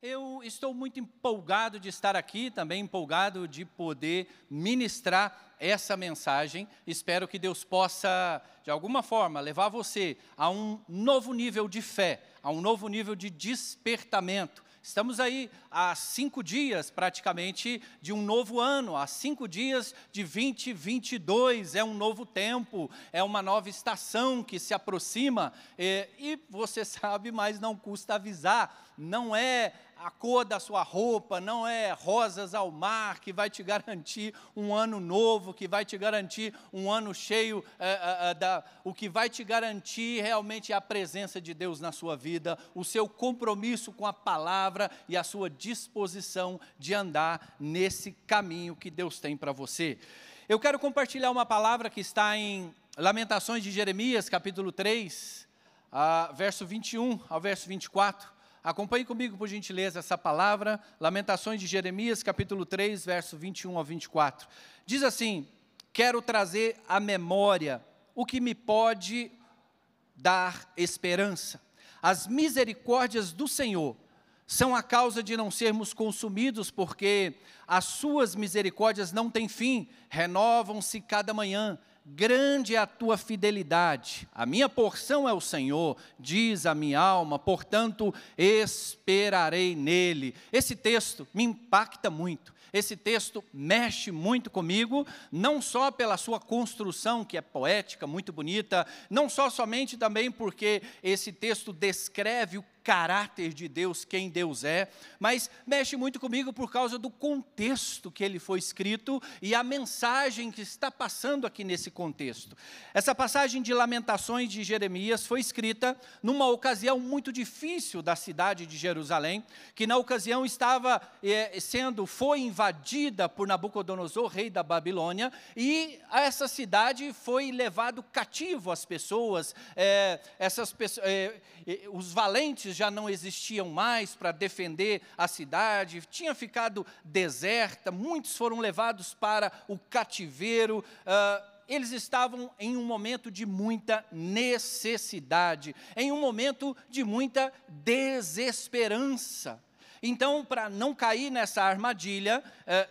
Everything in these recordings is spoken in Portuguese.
Eu estou muito empolgado de estar aqui, também empolgado de poder ministrar essa mensagem. Espero que Deus possa, de alguma forma, levar você a um novo nível de fé, a um novo nível de despertamento. Estamos aí há 5 dias, praticamente, de um novo ano, há 5 dias de 2022, é um novo tempo, é uma nova estação que se aproxima, e você sabe, mas não custa avisar, não é a cor da sua roupa, não é rosas ao mar que vai te garantir um ano novo, que vai te garantir um ano cheio, o que vai te garantir realmente a presença de Deus na sua vida, o seu compromisso com a palavra e a sua disposição de andar nesse caminho que Deus tem para você. Eu quero compartilhar uma palavra que está em Lamentações de Jeremias, capítulo 3, verso 21 ao verso 24. Acompanhe comigo, por gentileza, essa palavra, Lamentações de Jeremias, capítulo 3, verso 21 ao 24. Diz assim: quero trazer à memória o que me pode dar esperança. As misericórdias do Senhor são a causa de não sermos consumidos, porque as suas misericórdias não têm fim, renovam-se cada manhã. Grande é a tua fidelidade, a minha porção é o Senhor, diz a minha alma, portanto esperarei nele. Esse texto me impacta muito, esse texto mexe muito comigo, não só pela sua construção, que é poética, muito bonita, não só somente também porque esse texto descreve o caráter de Deus, quem Deus é, mas mexe muito comigo por causa do contexto que ele foi escrito e a mensagem que está passando aqui nesse contexto. Essa passagem de Lamentações de Jeremias foi escrita numa ocasião muito difícil da cidade de Jerusalém, que na ocasião foi invadida por Nabucodonosor, rei da Babilônia, e a essa cidade foi levado cativo as pessoas, os valentes já não existiam mais para defender a cidade, tinha ficado deserta, muitos foram levados para o cativeiro, eles estavam em um momento de muita necessidade, em um momento de muita desesperança. Então, para não cair nessa armadilha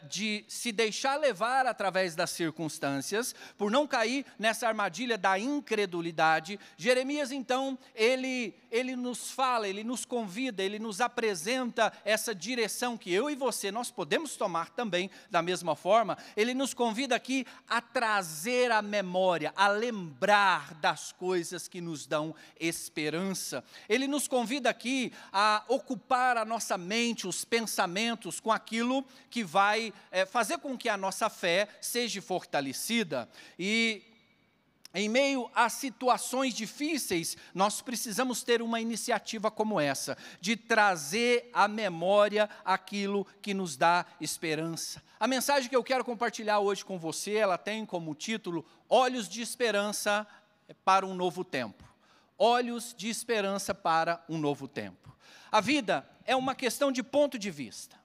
de se deixar levar através das circunstâncias, por não cair nessa armadilha da incredulidade, Jeremias, então, ele nos fala, ele nos convida, ele nos apresenta essa direção que eu e você, nós podemos tomar também da mesma forma. Ele nos convida aqui a trazer a memória, a lembrar das coisas que nos dão esperança. Ele nos convida aqui a ocupar a nossa mente, os pensamentos com aquilo que vai fazer com que a nossa fé seja fortalecida. E em meio a situações difíceis, nós precisamos ter uma iniciativa como essa, de trazer à memória aquilo que nos dá esperança. A mensagem que eu quero compartilhar hoje com você, ela tem como título Olhos de Esperança para um Novo Tempo. Olhos de Esperança para um Novo Tempo. A vida é uma questão de ponto de vista.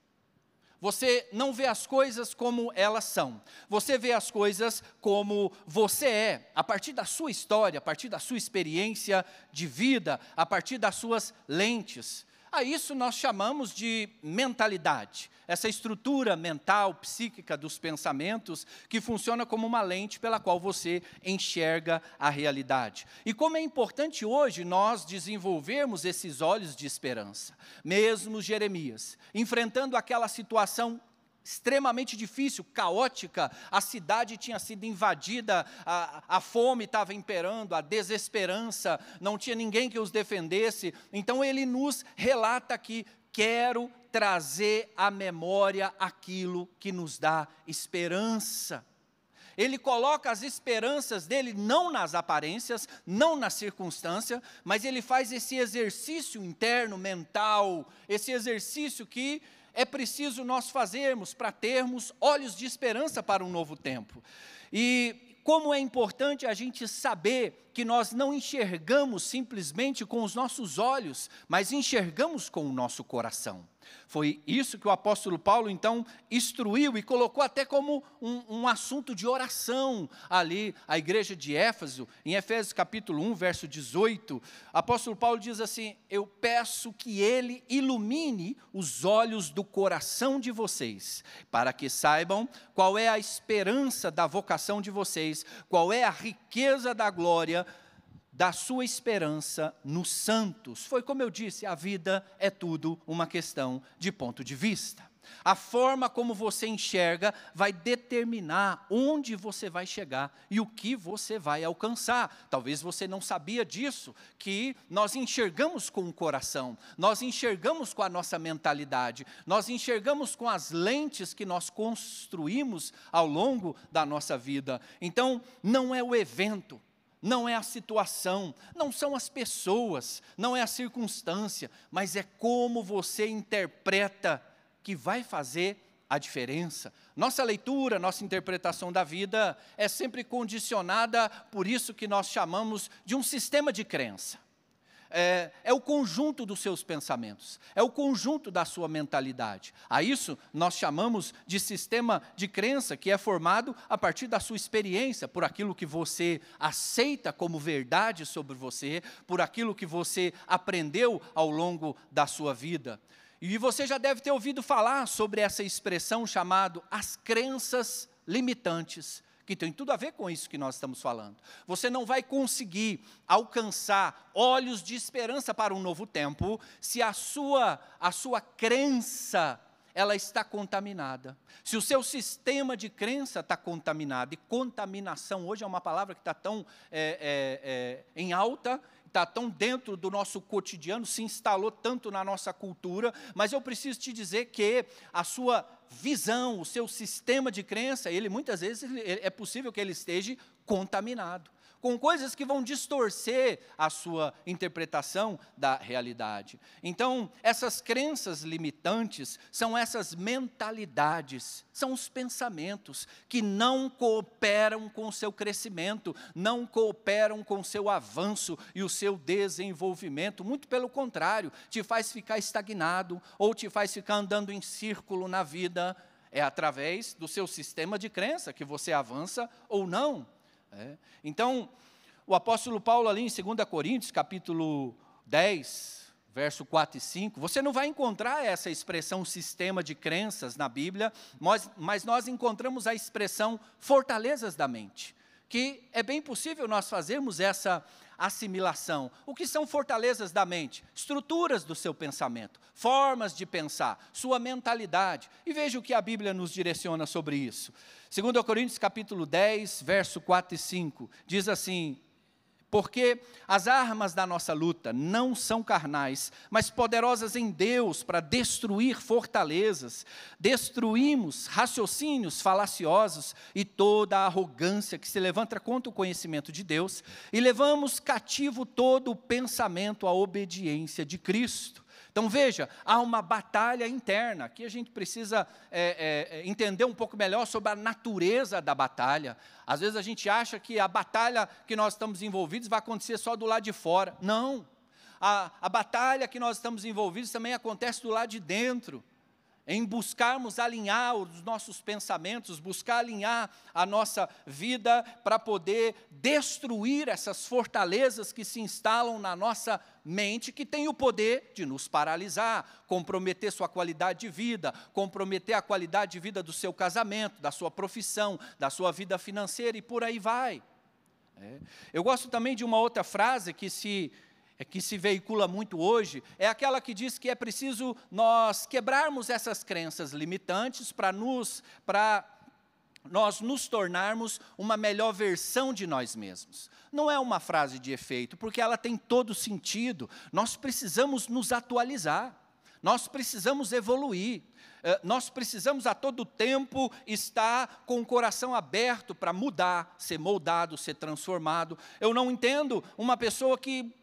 Você não vê as coisas como elas são. Você vê as coisas como você é, a partir da sua história, a partir da sua experiência de vida, a partir das suas lentes. A isso nós chamamos de mentalidade. Essa estrutura mental, psíquica dos pensamentos, que funciona como uma lente pela qual você enxerga a realidade. E como é importante hoje nós desenvolvermos esses olhos de esperança. Mesmo Jeremias, enfrentando aquela situação extremamente difícil, caótica, a cidade tinha sido invadida, a fome estava imperando, a desesperança, não tinha ninguém que os defendesse. Então ele nos relata aqui: quero trazer à memória aquilo que nos dá esperança. Ele coloca as esperanças dele não nas aparências, não na circunstância, mas ele faz esse exercício interno, mental, esse exercício que é preciso nós fazermos para termos olhos de esperança para um novo tempo. E como é importante a gente saber que nós não enxergamos simplesmente com os nossos olhos, mas enxergamos com o nosso coração. Foi isso que o apóstolo Paulo, então, instruiu e colocou até como um assunto de oração ali, a igreja de Éfeso, em Efésios capítulo 1, verso 18, o apóstolo Paulo diz assim: eu peço que ele ilumine os olhos do coração de vocês, para que saibam qual é a esperança da vocação de vocês, qual é a riqueza da glória da sua esperança nos santos. Foi como eu disse, a vida é tudo uma questão de ponto de vista. A forma como você enxerga vai determinar onde você vai chegar e o que você vai alcançar. Talvez você não sabia disso, que nós enxergamos com o coração, nós enxergamos com a nossa mentalidade, nós enxergamos com as lentes que nós construímos ao longo da nossa vida. Então, não é o evento, não é a situação, não são as pessoas, não é a circunstância, mas é como você interpreta que vai fazer a diferença. Nossa leitura, nossa interpretação da vida é sempre condicionada por isso que nós chamamos de um sistema de crença. É o conjunto dos seus pensamentos, é o conjunto da sua mentalidade. A isso nós chamamos de sistema de crença, que é formado a partir da sua experiência, por aquilo que você aceita como verdade sobre você, por aquilo que você aprendeu ao longo da sua vida. E você já deve ter ouvido falar sobre essa expressão chamada as crenças limitantes, que tem tudo a ver com isso que nós estamos falando. Você não vai conseguir alcançar olhos de esperança para um novo tempo se a sua crença ela está contaminada. Se o seu sistema de crença está contaminado, e contaminação hoje é uma palavra que está tão em alta, está tão dentro do nosso cotidiano, se instalou tanto na nossa cultura, mas eu preciso te dizer que a sua visão, o seu sistema de crença, ele muitas vezes é possível que ele esteja contaminado, com coisas que vão distorcer a sua interpretação da realidade. Então, essas crenças limitantes são essas mentalidades, são os pensamentos que não cooperam com o seu crescimento, não cooperam com o seu avanço e o seu desenvolvimento, muito pelo contrário, te faz ficar estagnado ou te faz ficar andando em círculo na vida. É através do seu sistema de crença que você avança ou não. Então, o apóstolo Paulo ali em 2 Coríntios, capítulo 10, verso 4 e 5, você não vai encontrar essa expressão sistema de crenças na Bíblia, mas nós encontramos a expressão fortalezas da mente, que é bem possível nós fazermos essa assimilação. O que são fortalezas da mente? Estruturas do seu pensamento, formas de pensar, sua mentalidade. E veja o que a Bíblia nos direciona sobre isso. 2 Coríntios capítulo 10, verso 4 e 5, diz assim: porque as armas da nossa luta não são carnais, mas poderosas em Deus para destruir fortalezas. Destruímos raciocínios falaciosos e toda a arrogância que se levanta contra o conhecimento de Deus, e levamos cativo todo o pensamento à obediência de Cristo. Então veja, há uma batalha interna. Aqui a gente precisa entender um pouco melhor sobre a natureza da batalha. Às vezes a gente acha que a batalha que nós estamos envolvidos vai acontecer só do lado de fora. Não, a batalha que nós estamos envolvidos também acontece do lado de dentro, em buscarmos alinhar os nossos pensamentos, buscar alinhar a nossa vida para poder destruir essas fortalezas que se instalam na nossa mente, que tem o poder de nos paralisar, comprometer sua qualidade de vida, comprometer a qualidade de vida do seu casamento, da sua profissão, da sua vida financeira e por aí vai. Eu gosto também de uma outra frase que se veicula muito hoje, é aquela que diz que é preciso nós quebrarmos essas crenças limitantes para nós nos tornarmos uma melhor versão de nós mesmos. Não é uma frase de efeito, porque ela tem todo sentido. Nós precisamos nos atualizar, nós precisamos evoluir, nós precisamos a todo tempo estar com o coração aberto para mudar, ser moldado, ser transformado. Eu não entendo uma pessoa que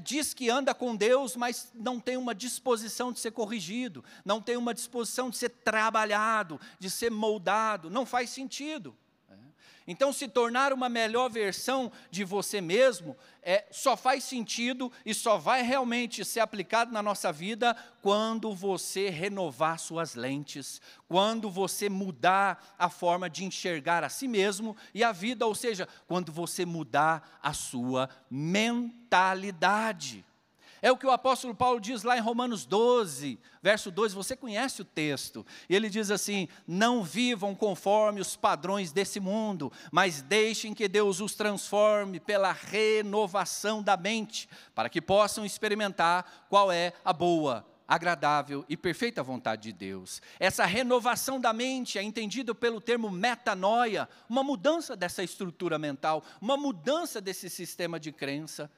diz que anda com Deus, mas não tem uma disposição de ser corrigido, não tem uma disposição de ser trabalhado, de ser moldado, não faz sentido. Então, se tornar uma melhor versão de você mesmo, só faz sentido e só vai realmente ser aplicado na nossa vida quando você renovar suas lentes, quando você mudar a forma de enxergar a si mesmo e a vida, ou seja, quando você mudar a sua mentalidade. É o que o apóstolo Paulo diz lá em Romanos 12, verso 2, você conhece o texto. E ele diz assim: não vivam conforme os padrões desse mundo, mas deixem que Deus os transforme pela renovação da mente, para que possam experimentar qual é a boa, agradável e perfeita vontade de Deus. Essa renovação da mente é entendida pelo termo metanoia, uma mudança dessa estrutura mental, uma mudança desse sistema de crença.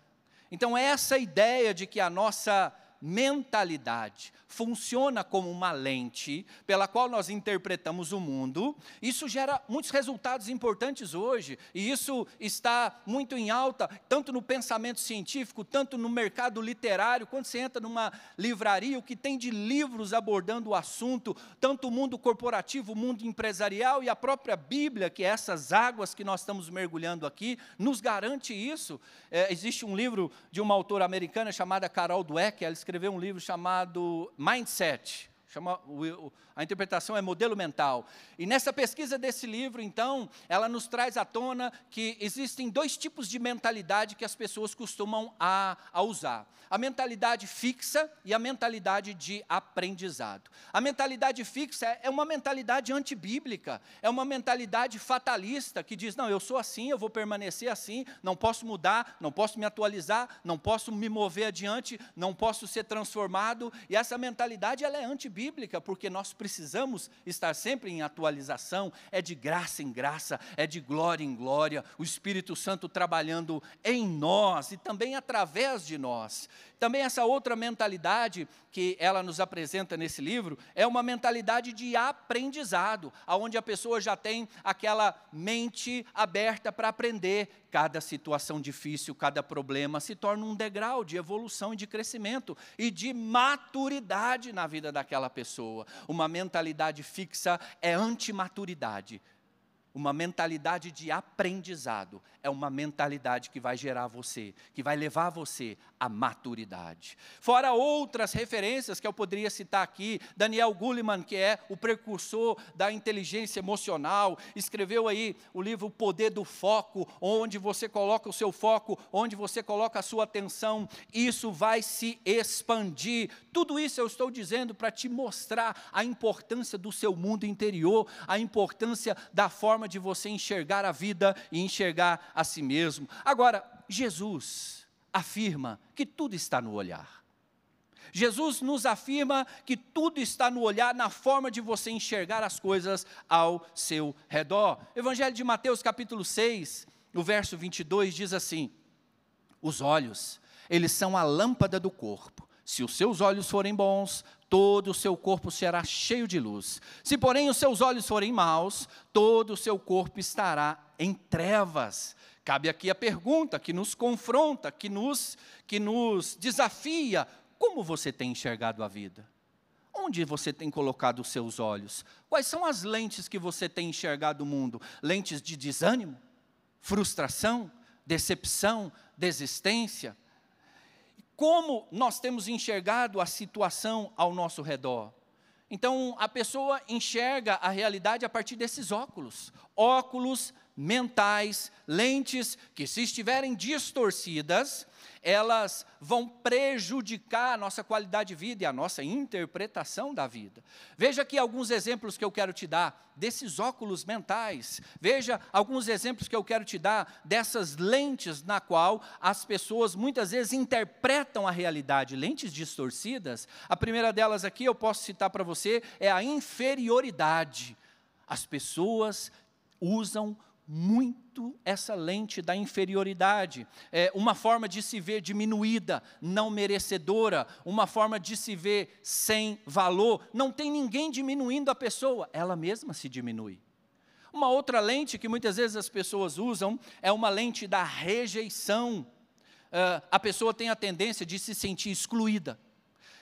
Então, essa ideia de que a nossa mentalidade funciona como uma lente pela qual nós interpretamos o mundo, isso gera muitos resultados importantes hoje, e isso está muito em alta, tanto no pensamento científico, tanto no mercado literário. Quando você entra numa livraria, o que tem de livros abordando o assunto, tanto o mundo corporativo, o mundo empresarial e a própria Bíblia, que é essas águas que nós estamos mergulhando aqui, nos garante isso. Existe um livro de uma autora americana chamada Carol Dweck, ela escreveu um livro chamado Mindset, a interpretação é modelo mental. E nessa pesquisa desse livro, então, ela nos traz à tona que existem dois tipos de mentalidade que as pessoas costumam a usar. A mentalidade fixa e a mentalidade de aprendizado. A mentalidade fixa é uma mentalidade antibíblica, é uma mentalidade fatalista que diz: não, eu sou assim, eu vou permanecer assim, não posso mudar, não posso me atualizar, não posso me mover adiante, não posso ser transformado. E essa mentalidade, ela é antibíblica, porque nós precisamos estar sempre em atualização, é de graça em graça, é de glória em glória, o Espírito Santo trabalhando em nós e também através de nós. Também essa outra mentalidade que ela nos apresenta nesse livro é uma mentalidade de aprendizado, onde a pessoa já tem aquela mente aberta para aprender. Cada situação difícil, cada problema se torna um degrau de evolução e de crescimento e de maturidade na vida daquela pessoa. Uma mentalidade fixa é antimaturidade. Uma mentalidade de aprendizado é uma mentalidade que vai gerar você, que vai levar você à maturidade. Fora outras referências que eu poderia citar aqui, Daniel Goleman, que é o precursor da inteligência emocional, escreveu aí o livro O Poder do Foco, onde você coloca o seu foco, onde você coloca a sua atenção, isso vai se expandir. Tudo isso eu estou dizendo para te mostrar a importância do seu mundo interior, a importância da forma de você enxergar a vida e enxergar a si mesmo. Agora, Jesus afirma que tudo está no olhar. Jesus nos afirma que tudo está no olhar, na forma de você enxergar as coisas ao seu redor. Evangelho de Mateus, capítulo 6, no verso 22, diz assim: os olhos, eles são a lâmpada do corpo. Se os seus olhos forem bons, todo o seu corpo será cheio de luz. Se, porém, os seus olhos forem maus, todo o seu corpo estará em trevas. Cabe aqui a pergunta que nos confronta, que nos desafia: como você tem enxergado a vida? Onde você tem colocado os seus olhos? Quais são as lentes que você tem enxergado o mundo? Lentes de desânimo, frustração, decepção, desistência? Como nós temos enxergado a situação ao nosso redor? Então, a pessoa enxerga a realidade a partir desses óculos mentais, lentes que, se estiverem distorcidas, elas vão prejudicar a nossa qualidade de vida e a nossa interpretação da vida. Veja aqui alguns exemplos que eu quero te dar desses óculos mentais. Veja alguns exemplos que eu quero te dar dessas lentes na qual as pessoas muitas vezes interpretam a realidade, lentes distorcidas. A primeira delas aqui eu posso citar para você é a inferioridade. As pessoas usam muito essa lente da inferioridade, uma forma de se ver diminuída, não merecedora, uma forma de se ver sem valor. Não tem ninguém diminuindo a pessoa, ela mesma se diminui. Uma outra lente que muitas vezes as pessoas usam é uma lente da rejeição. A pessoa tem a tendência de se sentir excluída,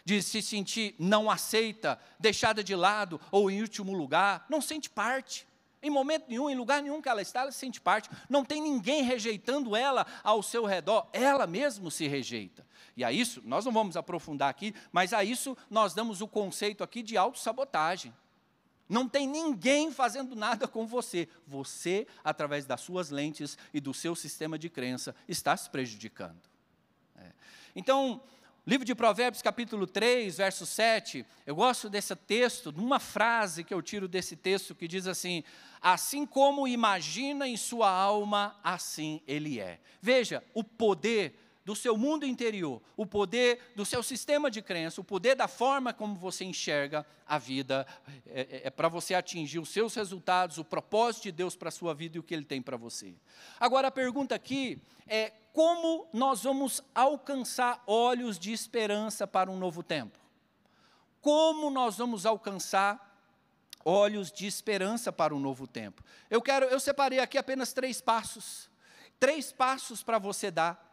de se sentir não aceita, deixada de lado ou em último lugar, não sente parte. Em momento nenhum, em lugar nenhum que ela está, ela se sente parte. Não tem ninguém rejeitando ela ao seu redor. Ela mesma se rejeita. E a isso, nós não vamos aprofundar aqui, mas a isso nós damos o conceito aqui de autossabotagem. Não tem ninguém fazendo nada com você. Você, através das suas lentes e do seu sistema de crença, está se prejudicando. Então, livro de Provérbios, capítulo 3, verso 7, eu gosto desse texto, de uma frase que eu tiro desse texto, que diz assim: assim como imagina em sua alma, assim ele é. Veja, o poder do seu mundo interior, o poder do seu sistema de crença, o poder da forma como você enxerga a vida, para você atingir os seus resultados, o propósito de Deus para a sua vida e o que Ele tem para você. Agora, a pergunta aqui é: como nós vamos alcançar olhos de esperança para um novo tempo? Como nós vamos alcançar olhos de esperança para um novo tempo? Eu separei aqui apenas 3 passos. 3 passos para você dar.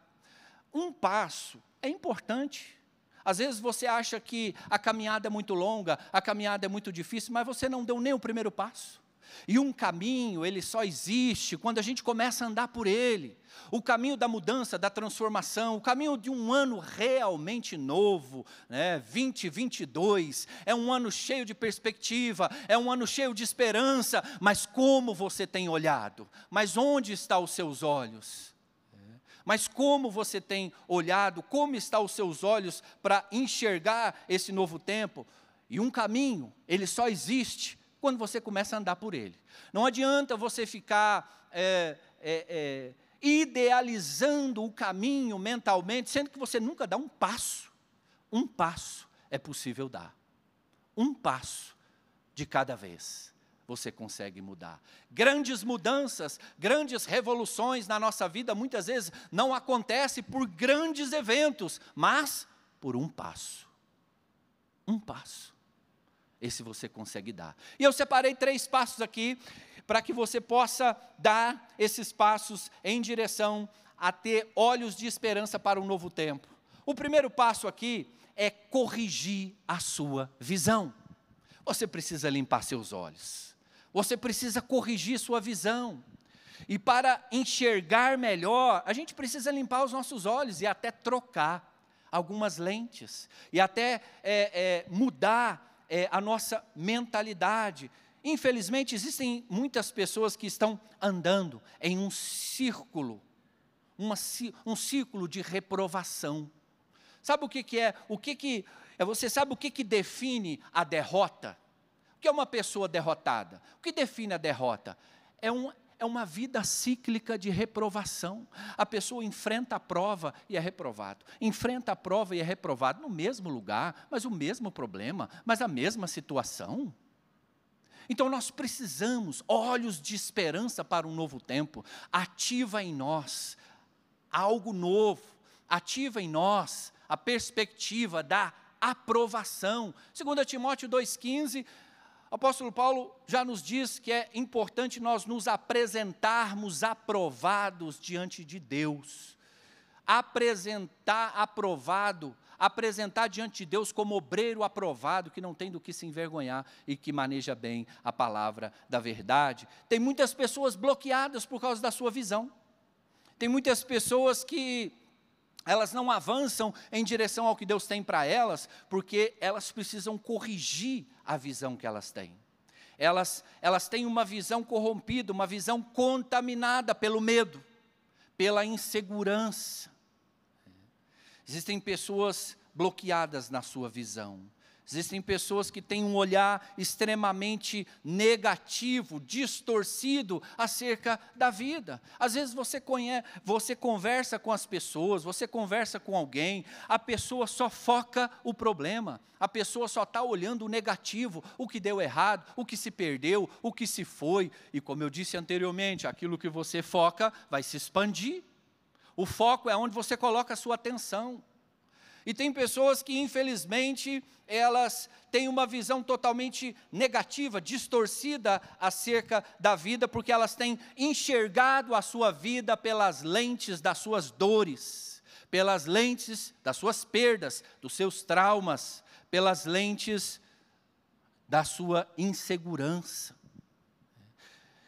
Um passo é importante. Às vezes você acha que a caminhada é muito longa, a caminhada é muito difícil, mas você não deu nem o primeiro passo. E um caminho, ele só existe quando a gente começa a andar por ele. O caminho da mudança, da transformação, o caminho de um ano realmente novo, 2022, é um ano cheio de perspectiva, é um ano cheio de esperança, mas como você tem olhado? Mas onde estão os seus olhos? Mas como você tem olhado, como estão os seus olhos para enxergar esse novo tempo? E um caminho, ele só existe quando você começa a andar por ele. Não adianta você ficar idealizando o caminho mentalmente, sendo que você nunca dá um passo. Um passo é possível dar. Um passo de cada vez você consegue mudar. Grandes mudanças, grandes revoluções na nossa vida, muitas vezes não acontecem por grandes eventos, mas por um passo. Um passo. Esse você consegue dar. E eu separei 3 passos aqui, para que você possa dar esses passos em direção a ter olhos de esperança para um novo tempo. O primeiro passo aqui é corrigir a sua visão. Você precisa limpar seus olhos. Você precisa corrigir sua visão. E para enxergar melhor, a gente precisa limpar os nossos olhos e até trocar algumas lentes. E até mudar a nossa mentalidade. Infelizmente, existem muitas pessoas que estão andando em um círculo, um círculo de reprovação. Sabe o que é? Você sabe o que define a derrota? O que é uma pessoa derrotada? O que define a derrota? É uma vida cíclica de reprovação. A pessoa enfrenta a prova e é reprovado. Enfrenta a prova e é reprovado no mesmo lugar, mas o mesmo problema, mas a mesma situação. Então nós precisamos olhos de esperança para um novo tempo. Ativa em nós algo novo. Ativa em nós a perspectiva da aprovação. 2 Timóteo 2,15, o apóstolo Paulo já nos diz que é importante nós nos apresentarmos aprovados diante de Deus. Apresentar diante de Deus como obreiro aprovado, que não tem do que se envergonhar e que maneja bem a palavra da verdade. Tem muitas pessoas bloqueadas por causa da sua visão. Tem muitas pessoas que elas não avançam em direção ao que Deus tem para elas, porque elas precisam corrigir a visão que elas têm. Elas têm uma visão corrompida, uma visão contaminada pelo medo, pela insegurança. Existem pessoas bloqueadas na sua visão. Existem pessoas que têm um olhar extremamente negativo, distorcido acerca da vida. Às vezes você conversa com as pessoas, você conversa com alguém, a pessoa só foca o problema, a pessoa só está olhando o negativo, o que deu errado, o que se perdeu, o que se foi. E como eu disse anteriormente, aquilo que você foca vai se expandir. O foco é onde você coloca a sua atenção. E tem pessoas que, infelizmente, elas têm uma visão totalmente negativa, distorcida acerca da vida, porque elas têm enxergado a sua vida pelas lentes das suas dores, pelas lentes das suas perdas, dos seus traumas, pelas lentes da sua insegurança.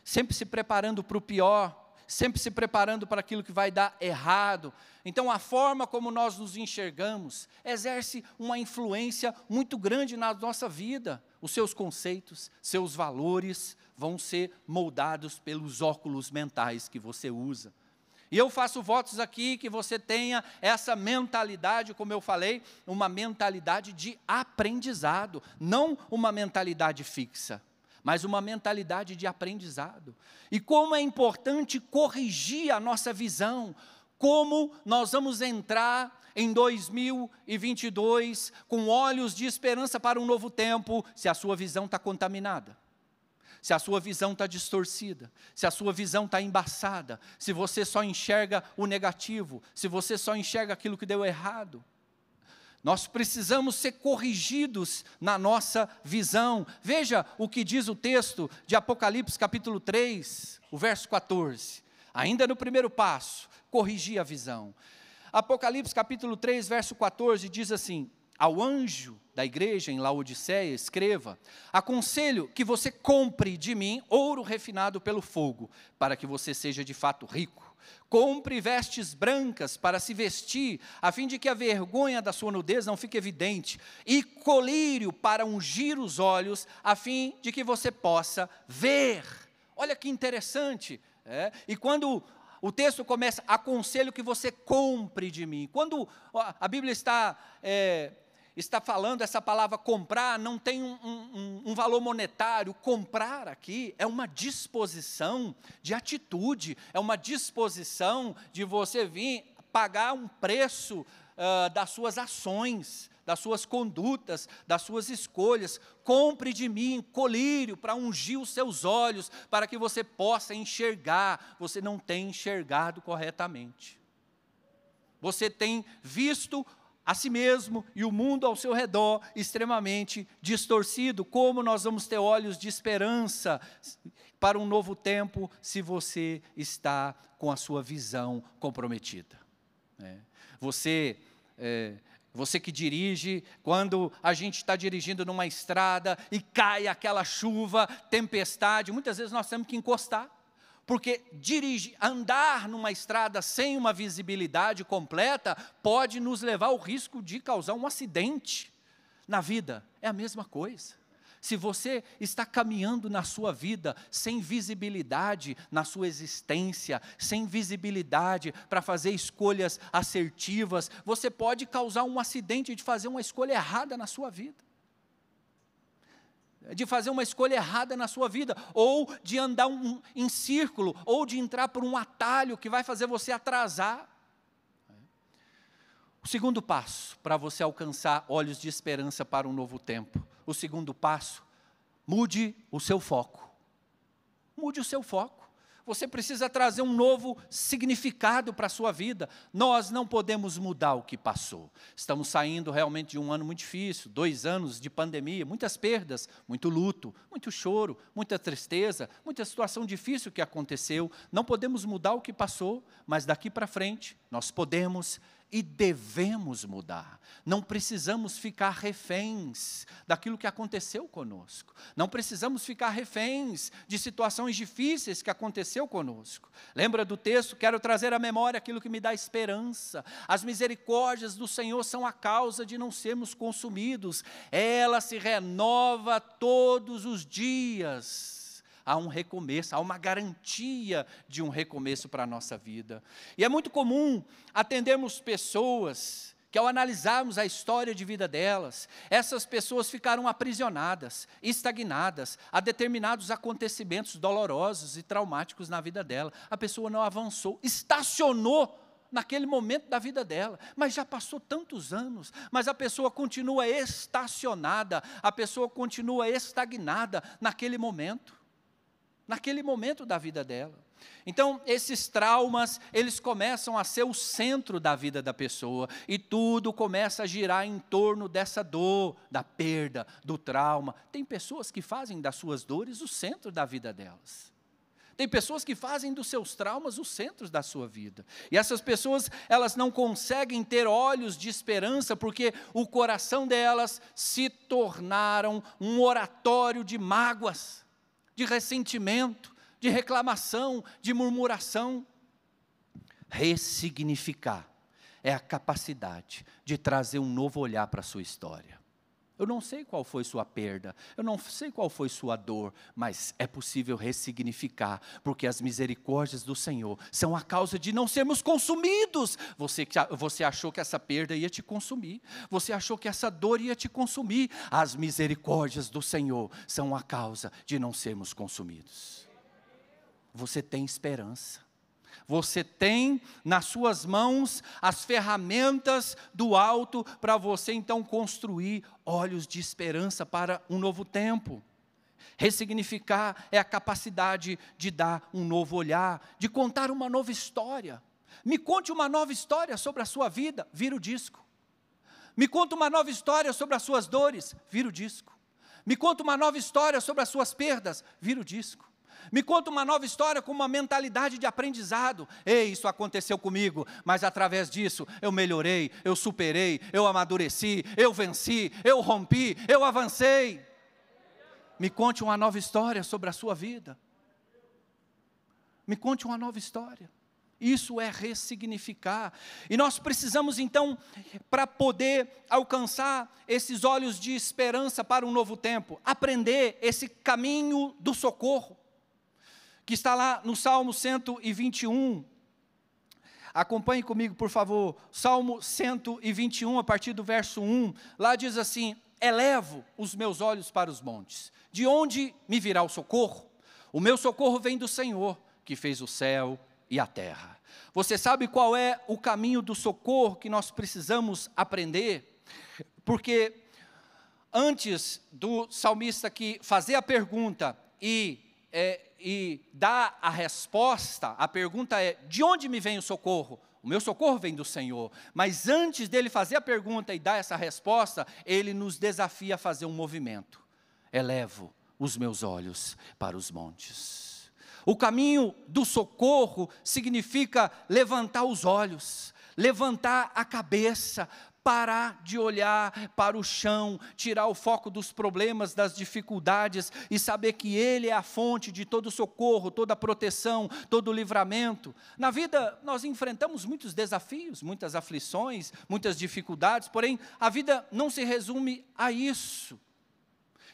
sempre se preparando para o pior, sempre se preparando para aquilo que vai dar errado. Então, a forma como nós nos enxergamos exerce uma influência muito grande na nossa vida. Os seus conceitos, seus valores vão ser moldados pelos óculos mentais que você usa. E eu faço votos aqui que você tenha essa mentalidade, como eu falei, uma mentalidade de aprendizado, não uma mentalidade fixa, mas uma mentalidade de aprendizado. E como é importante corrigir a nossa visão, como nós vamos entrar em 2022 com olhos de esperança para um novo tempo, se a sua visão está contaminada, se a sua visão está distorcida, se a sua visão está embaçada, se você só enxerga o negativo, se você só enxerga aquilo que deu errado. Nós precisamos ser corrigidos na nossa visão. Veja o que diz o texto de Apocalipse capítulo 3, o verso 14. Ainda no primeiro passo, corrigir a visão. Apocalipse capítulo 3, verso 14, diz assim: ao anjo da igreja em Laodiceia, escreva: aconselho que você compre de mim ouro refinado pelo fogo, para que você seja de fato rico. Compre vestes brancas para se vestir, a fim de que a vergonha da sua nudez não fique evidente, e colírio para ungir os olhos, a fim de que você possa ver. Olha que interessante. E quando o texto começa, aconselho que você compre de mim. Quando a Bíblia está falando, essa palavra comprar não tem um valor monetário. Comprar aqui é uma disposição de atitude, é uma disposição de você vir pagar um preço das suas ações, das suas condutas, das suas escolhas. Compre de mim colírio para ungir os seus olhos, para que você possa enxergar. Você não tem enxergado corretamente. Você tem visto a si mesmo e o mundo ao seu redor extremamente distorcido. Como nós vamos ter olhos de esperança para um novo tempo se você está com a sua visão comprometida? Você que dirige, quando a gente está dirigindo numa estrada e cai aquela chuva, tempestade, muitas vezes nós temos que encostar, porque andar numa estrada sem uma visibilidade completa pode nos levar ao risco de causar um acidente. Na vida é a mesma coisa. Se você está caminhando na sua vida sem visibilidade na sua existência, sem visibilidade para fazer escolhas assertivas, você pode causar um acidente de fazer uma escolha errada na sua vida. De fazer uma escolha errada na sua vida, ou de andar em círculo, ou de entrar por um atalho que vai fazer você atrasar. O segundo passo para você alcançar olhos de esperança para um novo tempo. O segundo passo, mude o seu foco. Mude o seu foco. Você precisa trazer um novo significado para a sua vida. Nós não podemos mudar o que passou. Estamos saindo realmente de um ano muito difícil, 2 anos de pandemia, muitas perdas, muito luto, muito choro, muita tristeza, muita situação difícil que aconteceu. Não podemos mudar o que passou, mas daqui para frente nós podemos e devemos mudar. Não precisamos ficar reféns daquilo que aconteceu conosco. Não precisamos ficar reféns de situações difíceis que aconteceu conosco. Lembra do texto? Quero trazer à memória aquilo que me dá esperança. As misericórdias do Senhor são a causa de não sermos consumidos. Ela se renova todos os dias. Há um recomeço, há uma garantia de um recomeço para a nossa vida. E é muito comum atendermos pessoas que, ao analisarmos a história de vida delas, essas pessoas ficaram aprisionadas, estagnadas a determinados acontecimentos dolorosos e traumáticos na vida dela. A pessoa não avançou, estacionou naquele momento da vida dela, mas já passou tantos anos, mas a pessoa continua estacionada, a pessoa continua estagnada naquele momento da vida dela. Então, esses traumas, eles começam a ser o centro da vida da pessoa, e tudo começa a girar em torno dessa dor, da perda, do trauma. Tem pessoas que fazem das suas dores o centro da vida delas. Tem pessoas que fazem dos seus traumas os centros da sua vida. E essas pessoas, elas não conseguem ter olhos de esperança, porque o coração delas se tornaram um oratório de mágoas, de ressentimento, de reclamação, de murmuração. Ressignificar é a capacidade de trazer um novo olhar para a sua história. Eu não sei qual foi sua perda, eu não sei qual foi sua dor, mas é possível ressignificar, porque as misericórdias do Senhor são a causa de não sermos consumidos. Você achou que essa perda ia te consumir, você achou que essa dor ia te consumir. As misericórdias do Senhor são a causa de não sermos consumidos. Você tem esperança. Você tem nas suas mãos as ferramentas do alto para você então construir olhos de esperança para um novo tempo. Ressignificar é a capacidade de dar um novo olhar, de contar uma nova história. Me conte uma nova história sobre a sua vida, vira o disco. Me conta uma nova história sobre as suas dores, vira o disco. Me conta uma nova história sobre as suas perdas, vira o disco. Me conta uma nova história com uma mentalidade de aprendizado. Ei, isso aconteceu comigo, mas através disso eu melhorei, eu superei, eu amadureci, eu venci, eu rompi, eu avancei. Me conte uma nova história sobre a sua vida. Me conte uma nova história. Isso é ressignificar. E nós precisamos então, para poder alcançar esses olhos de esperança para um novo tempo, aprender esse caminho do socorro, que está lá no Salmo 121. Acompanhe comigo, por favor. Salmo 121, a partir do verso 1. Lá diz assim: elevo os meus olhos para os montes. De onde me virá o socorro? O meu socorro vem do Senhor, que fez o céu e a terra. Você sabe qual é o caminho do socorro que nós precisamos aprender? Porque antes do salmista aqui fazer a pergunta e dá a resposta, a pergunta é: de onde me vem o socorro? O meu socorro vem do Senhor. Mas antes dele fazer a pergunta e dar essa resposta, ele nos desafia a fazer um movimento. Elevo os meus olhos para os montes. O caminho do socorro significa levantar os olhos, levantar a cabeça, parar de olhar para o chão, tirar o foco dos problemas, das dificuldades e saber que Ele é a fonte de todo socorro, toda proteção, todo livramento. Na vida nós enfrentamos muitos desafios, muitas aflições, muitas dificuldades, porém a vida não se resume a isso.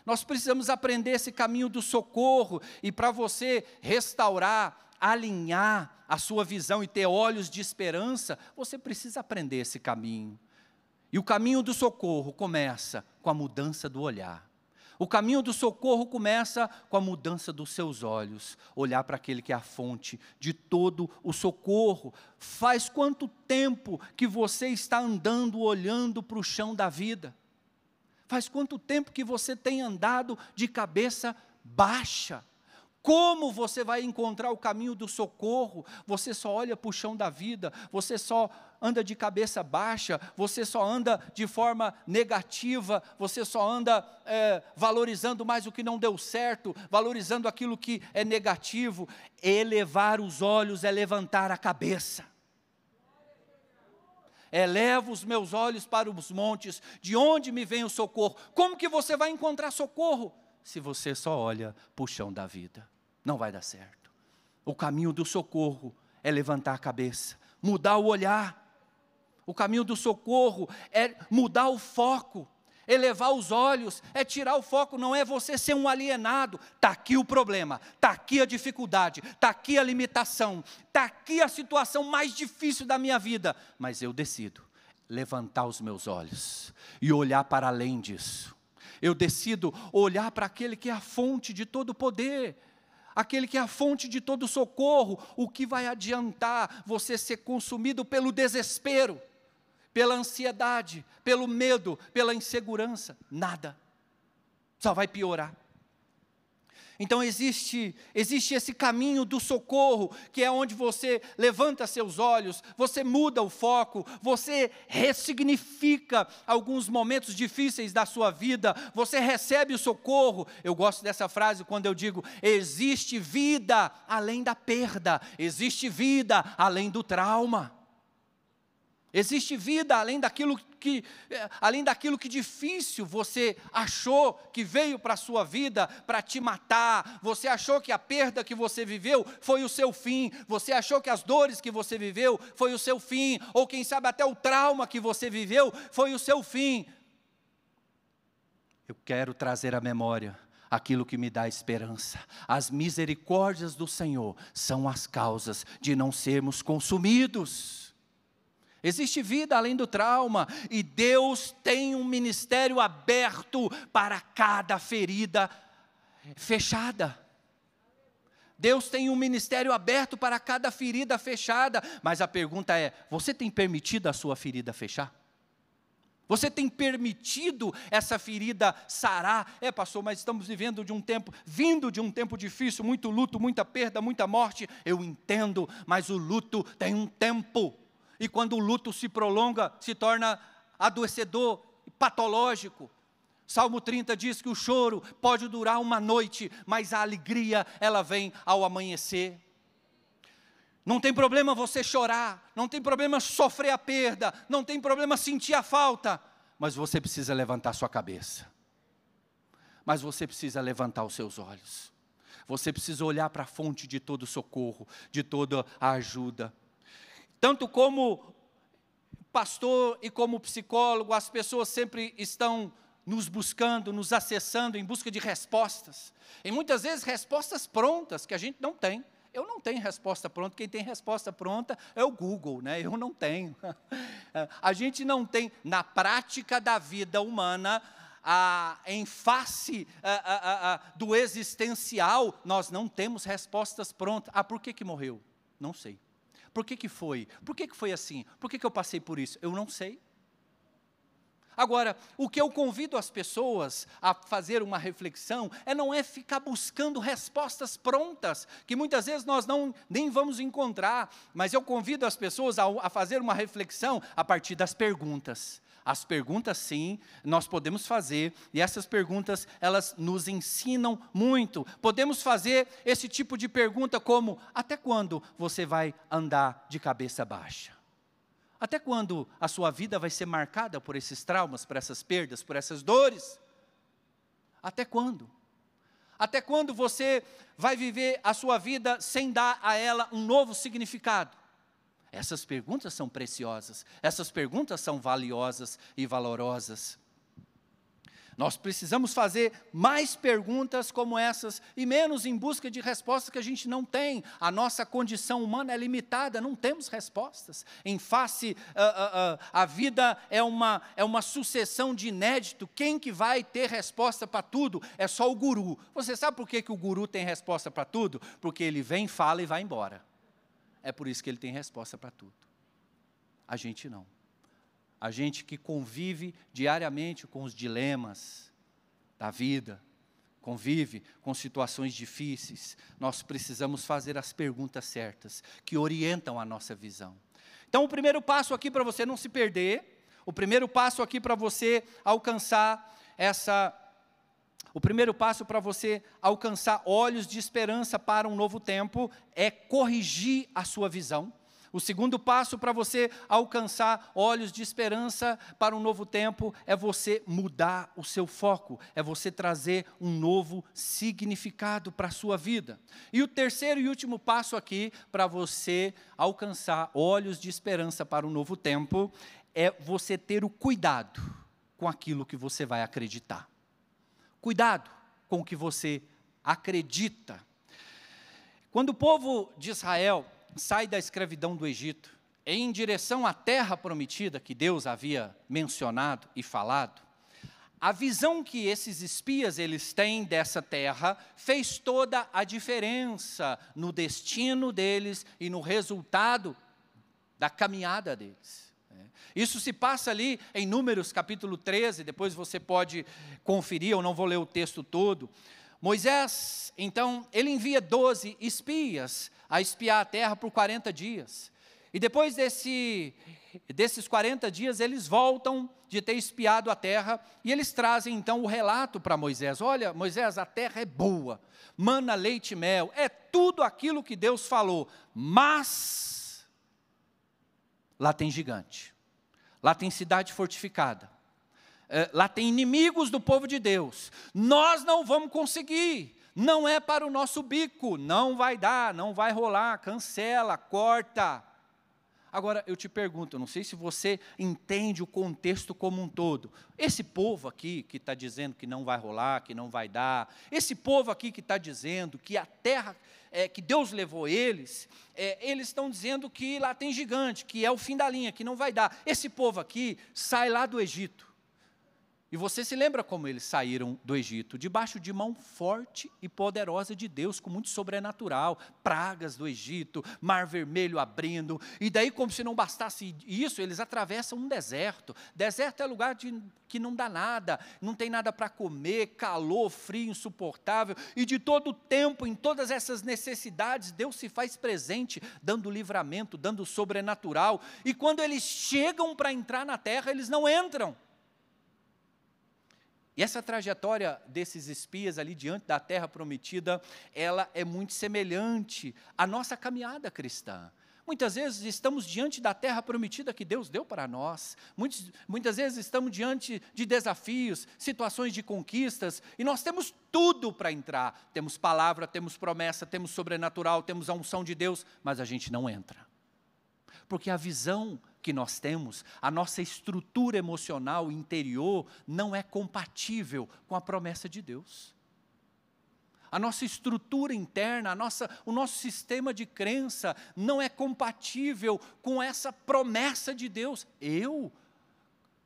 Nós precisamos aprender esse caminho do socorro e para você restaurar, alinhar a sua visão e ter olhos de esperança, você precisa aprender esse caminho. E o caminho do socorro começa com a mudança do olhar. O caminho do socorro começa com a mudança dos seus olhos. Olhar para aquele que é a fonte de todo o socorro. Faz quanto tempo que você está andando, olhando para o chão da vida? Faz quanto tempo que você tem andado de cabeça baixa? Como você vai encontrar o caminho do socorro? Você só olha para o chão da vida, você só anda de cabeça baixa, você só anda de forma negativa, você só anda valorizando mais o que não deu certo, valorizando aquilo que é negativo. Elevar os olhos é levantar a cabeça. Elevo os meus olhos para os montes, de onde me vem o socorro? Como que você vai encontrar socorro? Se você só olha para o chão da vida, não vai dar certo. O caminho do socorro é levantar a cabeça, mudar o olhar. O caminho do socorro é mudar o foco, elevar os olhos, é tirar o foco, não é você ser um alienado. Está aqui o problema, está aqui a dificuldade, está aqui a limitação, está aqui a situação mais difícil da minha vida, mas eu decido levantar os meus olhos e olhar para além disso. Eu decido olhar para aquele que é a fonte de todo poder, aquele que é a fonte de todo socorro. O que vai adiantar você ser consumido pelo desespero, pela ansiedade, pelo medo, pela insegurança? Nada. Só vai piorar. Então existe esse caminho do socorro, que é onde você levanta seus olhos, você muda o foco, você ressignifica alguns momentos difíceis da sua vida, você recebe o socorro. Eu gosto dessa frase quando eu digo: existe vida além da perda, existe vida além do trauma. Existe vida além daquilo que difícil você achou que veio para a sua vida para te matar. Você achou que a perda que você viveu foi o seu fim. Você achou que as dores que você viveu foi o seu fim. Ou quem sabe até o trauma que você viveu foi o seu fim. Eu quero trazer à memória aquilo que me dá esperança. As misericórdias do Senhor são as causas de não sermos consumidos. Existe vida além do trauma, e Deus tem um ministério aberto para cada ferida fechada. Deus tem um ministério aberto para cada ferida fechada, mas a pergunta é, você tem permitido a sua ferida fechar? Você tem permitido essa ferida sarar? Pastor, mas estamos vindo de um tempo difícil, muito luto, muita perda, muita morte. Eu entendo, mas o luto tem um tempo. E quando o luto se prolonga, se torna adoecedor, patológico. Salmo 30 diz que o choro pode durar uma noite, mas a alegria, ela vem ao amanhecer. Não tem problema você chorar, não tem problema sofrer a perda, não tem problema sentir a falta, mas você precisa levantar sua cabeça. Mas você precisa levantar os seus olhos. Você precisa olhar para a fonte de todo socorro, de toda a ajuda. Tanto como pastor e como psicólogo, as pessoas sempre estão nos buscando, nos acessando em busca de respostas. E muitas vezes respostas prontas que a gente não tem. Eu não tenho resposta pronta, quem tem resposta pronta é o Google, né? Eu não tenho. A gente não tem, na prática da vida humana, em face do existencial, nós não temos respostas prontas. Por que morreu? Não sei. Por que foi? Por que foi assim? Por que eu passei por isso? Eu não sei. Agora, o que eu convido as pessoas a fazer uma reflexão não é ficar buscando respostas prontas, que muitas vezes nós nem vamos encontrar, mas eu convido as pessoas a fazer uma reflexão a partir das perguntas. As perguntas, sim, nós podemos fazer, e essas perguntas, elas nos ensinam muito. Podemos fazer esse tipo de pergunta como, até quando você vai andar de cabeça baixa? Até quando a sua vida vai ser marcada por esses traumas, por essas perdas, por essas dores? Até quando? Até quando você vai viver a sua vida sem dar a ela um novo significado? Essas perguntas são preciosas, essas perguntas são valiosas e valorosas. Nós precisamos fazer mais perguntas como essas e menos em busca de respostas que a gente não tem. A nossa condição humana é limitada, não temos respostas. Em face, a vida é uma sucessão de inédito. Quem que vai ter resposta para tudo? É só o guru. Você sabe por que o guru tem resposta para tudo? Porque ele vem, fala e vai embora. É por isso que ele tem resposta para tudo. A gente não. A gente que convive diariamente com os dilemas da vida, convive com situações difíceis, nós precisamos fazer as perguntas certas, que orientam a nossa visão. Então, o primeiro passo aqui para você não se perder, o primeiro passo aqui para você alcançar o primeiro passo para você alcançar olhos de esperança para um novo tempo é corrigir a sua visão. O segundo passo para você alcançar olhos de esperança para um novo tempo é você mudar o seu foco, é você trazer um novo significado para a sua vida. E o terceiro e último passo aqui para você alcançar olhos de esperança para um novo tempo é você ter o cuidado com aquilo que você vai acreditar. Cuidado com o que você acredita. Quando o povo de Israel sai da escravidão do Egito, em direção à terra prometida que Deus havia mencionado e falado, a visão que esses espias eles têm dessa terra fez toda a diferença no destino deles e no resultado da caminhada deles. Isso se passa ali em Números capítulo 13, depois você pode conferir, eu não vou ler o texto todo. Moisés, então, ele envia 12 espias a espiar a terra por 40 dias. E depois desses 40 dias, eles voltam de ter espiado a terra, e eles trazem então o relato para Moisés. Olha, Moisés, a terra é boa, mana, leite e mel, é tudo aquilo que Deus falou, mas lá tem gigante. lá tem cidade fortificada, lá tem inimigos do povo de Deus. Nós não vamos conseguir, não é para o nosso bico, não vai dar, não vai rolar, cancela, corta. Agora, eu te pergunto, não sei se você entende o contexto como um todo. Esse povo aqui que está dizendo que não vai rolar, que não vai dar, esse povo aqui que está dizendo que a terra, que Deus levou eles, eles estão dizendo que lá tem gigante, que é o fim da linha, que não vai dar. Esse povo aqui sai lá do Egito. E você se lembra como eles saíram do Egito? Debaixo de mão forte e poderosa de Deus, com muito sobrenatural, pragas do Egito, mar vermelho abrindo, e daí como se não bastasse isso, eles atravessam um deserto. Deserto é lugar que não dá nada, não tem nada para comer, calor, frio, insuportável, e de todo o tempo, em todas essas necessidades, Deus se faz presente, dando livramento, dando sobrenatural, e quando eles chegam para entrar na terra, eles não entram. E essa trajetória desses espias ali diante da terra prometida, ela é muito semelhante à nossa caminhada cristã. Muitas vezes estamos diante da terra prometida que Deus deu para nós. Muitas vezes estamos diante de desafios, situações de conquistas, e nós temos tudo para entrar. Temos palavra, temos promessa, temos sobrenatural, temos a unção de Deus, mas a gente não entra. Porque a visão que nós temos, a nossa estrutura emocional interior não é compatível com a promessa de Deus. A nossa estrutura interna, o nosso sistema de crença não é compatível com essa promessa de Deus.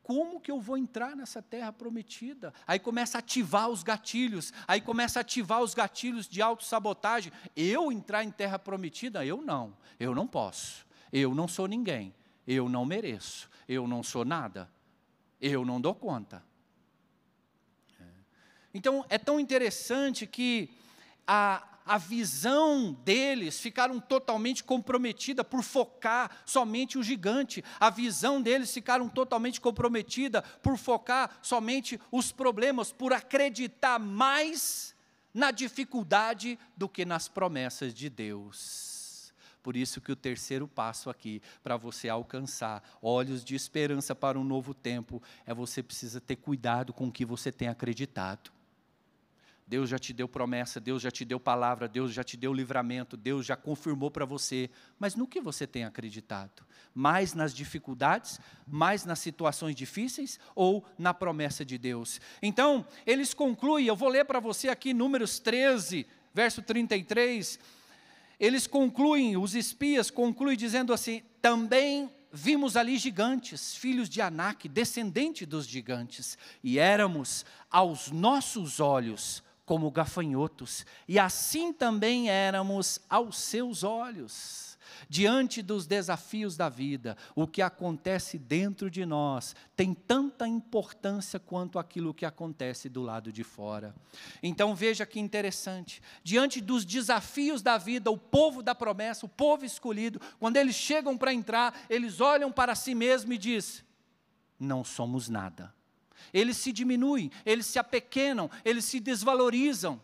Como que eu vou entrar nessa terra prometida? Aí começa a ativar os gatilhos, de autossabotagem. Eu entrar em terra prometida? Eu não posso, eu não sou ninguém. Eu não mereço, eu não sou nada, eu não dou conta. Então, é tão interessante que a visão deles ficaram totalmente comprometida por focar somente o gigante. A visão deles ficaram totalmente comprometida por focar somente os problemas, por acreditar mais na dificuldade do que nas promessas de Deus. Por isso que o terceiro passo aqui, para você alcançar olhos de esperança para um novo tempo, você precisa ter cuidado com o que você tem acreditado. Deus já te deu promessa, Deus já te deu palavra, Deus já te deu livramento, Deus já confirmou para você, mas no que você tem acreditado? Mais nas dificuldades, mais nas situações difíceis ou na promessa de Deus? Então, eles concluem, eu vou ler para você aqui Números 13, verso 33, eles concluem, os espias concluem dizendo assim: também vimos ali gigantes, filhos de Anak, descendente dos gigantes, e éramos aos nossos olhos como gafanhotos, e assim também éramos aos seus olhos. Diante dos desafios da vida, o que acontece dentro de nós tem tanta importância quanto aquilo que acontece do lado de fora. Então veja que interessante, diante dos desafios da vida, o povo da promessa, o povo escolhido, quando eles chegam para entrar, eles olham para si mesmos e dizem: não somos nada. Eles se diminuem, eles se apequenam, eles se desvalorizam.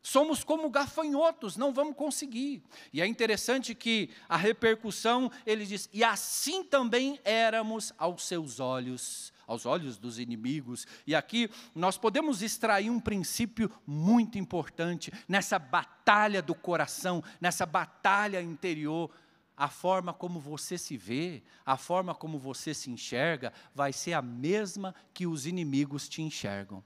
Somos como gafanhotos, não vamos conseguir. E é interessante que a repercussão, ele diz: e assim também éramos aos seus olhos, aos olhos dos inimigos. E aqui nós podemos extrair um princípio muito importante, nessa batalha do coração, nessa batalha interior. A forma como você se vê, a forma como você se enxerga, vai ser a mesma que os inimigos te enxergam.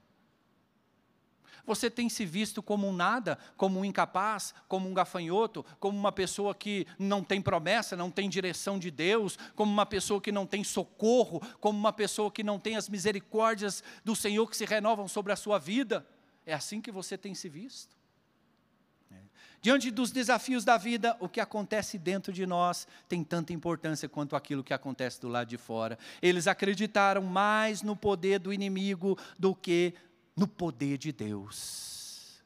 Você tem se visto como um nada, como um incapaz, como um gafanhoto, como uma pessoa que não tem promessa, não tem direção de Deus, como uma pessoa que não tem socorro, como uma pessoa que não tem as misericórdias do Senhor que se renovam sobre a sua vida. É assim que você tem se visto? Diante dos desafios da vida, o que acontece dentro de nós tem tanta importância quanto aquilo que acontece do lado de fora. Eles acreditaram mais no poder do inimigo do que no poder de Deus.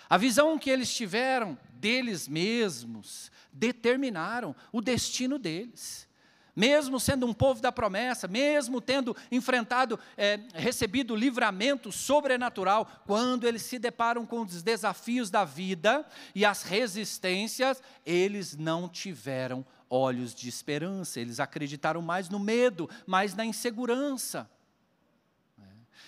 A visão que eles tiveram deles mesmos determinaram o destino deles. Mesmo sendo um povo da promessa, mesmo tendo enfrentado, recebido livramento sobrenatural, quando eles se deparam com os desafios da vida e as resistências, eles não tiveram olhos de esperança. Eles acreditaram mais no medo, mais na insegurança.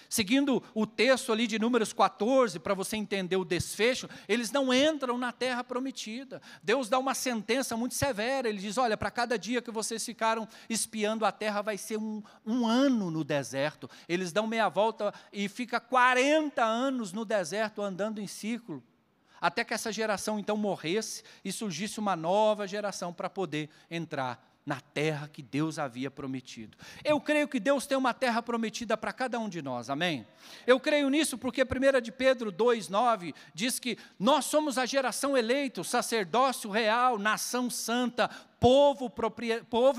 Seguindo o texto ali de Números 14, para você entender o desfecho, eles não entram na terra prometida. Deus dá uma sentença muito severa, ele diz, olha, para cada dia que vocês ficaram espiando a terra, vai ser um ano no deserto. Eles dão meia volta e fica 40 anos no deserto, andando em círculo, até que essa geração então morresse e surgisse uma nova geração para poder entrar na terra que Deus havia prometido. Eu creio que Deus tem uma terra prometida para cada um de nós, amém? Eu creio nisso porque 1 de Pedro 2,9 diz que nós somos a geração eleita, o sacerdócio real, nação santa, povo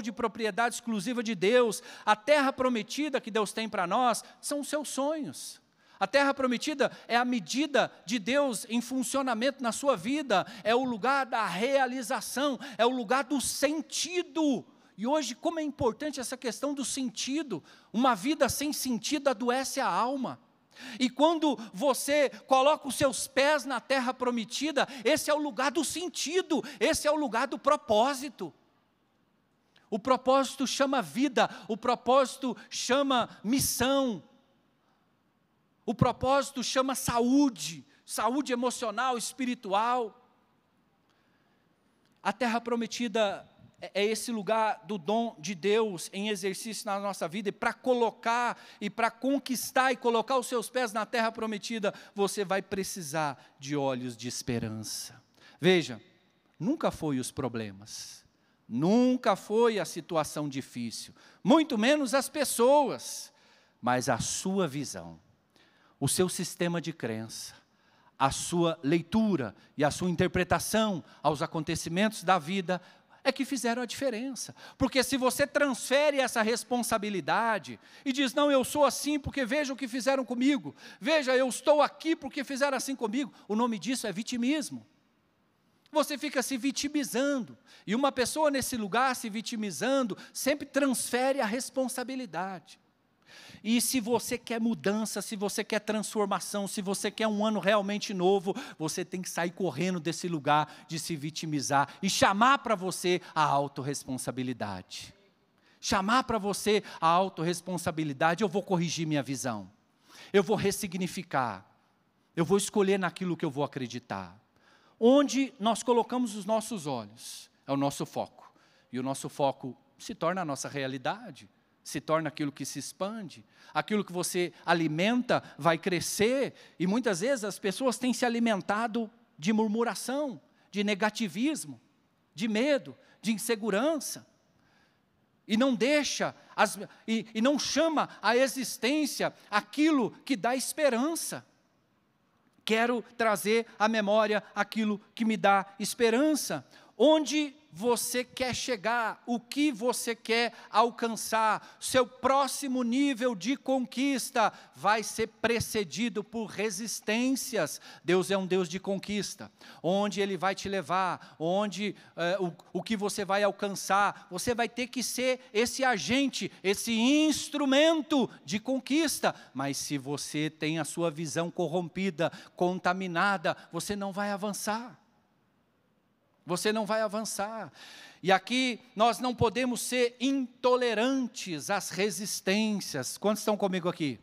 de propriedade exclusiva de Deus. A terra prometida que Deus tem para nós são os seus sonhos. A terra prometida é a medida de Deus em funcionamento na sua vida, é o lugar da realização, é o lugar do sentido. E hoje, como é importante essa questão do sentido, uma vida sem sentido adoece a alma. E quando você coloca os seus pés na terra prometida, esse é o lugar do sentido, esse é o lugar do propósito. O propósito chama vida, o propósito chama missão. O propósito chama saúde, saúde emocional, espiritual. A terra prometida é esse lugar do dom de Deus em exercício na nossa vida, e para colocar, e para conquistar e colocar os seus pés na terra prometida, você vai precisar de olhos de esperança. Veja, nunca foi os problemas, nunca foi a situação difícil, muito menos as pessoas, mas a sua visão. O seu sistema de crença, a sua leitura e a sua interpretação aos acontecimentos da vida é que fizeram a diferença. Porque se você transfere essa responsabilidade e diz, não, eu sou assim porque veja o que fizeram comigo, veja, eu estou aqui porque fizeram assim comigo, o nome disso é vitimismo. Você fica se vitimizando, e uma pessoa nesse lugar se vitimizando sempre transfere a responsabilidade. E se você quer mudança, se você quer transformação, se você quer um ano realmente novo, você tem que sair correndo desse lugar de se vitimizar e chamar para você a autorresponsabilidade. Chamar para você a autorresponsabilidade. Eu vou corrigir minha visão, eu vou ressignificar, eu vou escolher naquilo que eu vou acreditar. Onde nós colocamos os nossos olhos, é o nosso foco. E o nosso foco se torna a nossa realidade. Se torna aquilo que se expande, aquilo que você alimenta vai crescer, e muitas vezes as pessoas têm se alimentado de murmuração, de negativismo, de medo, de insegurança, e não deixa, e não chama à existência aquilo que dá esperança. Quero trazer à memória aquilo que me dá esperança. Onde você quer chegar, o que você quer alcançar, seu próximo nível de conquista vai ser precedido por resistências. Deus é um Deus de conquista, onde Ele vai te levar, onde o que você vai alcançar, você vai ter que ser esse agente, esse instrumento de conquista. Mas se você tem a sua visão corrompida, contaminada, você não vai avançar. Você não vai avançar. E aqui nós não podemos ser intolerantes às resistências. Quantos estão comigo aqui?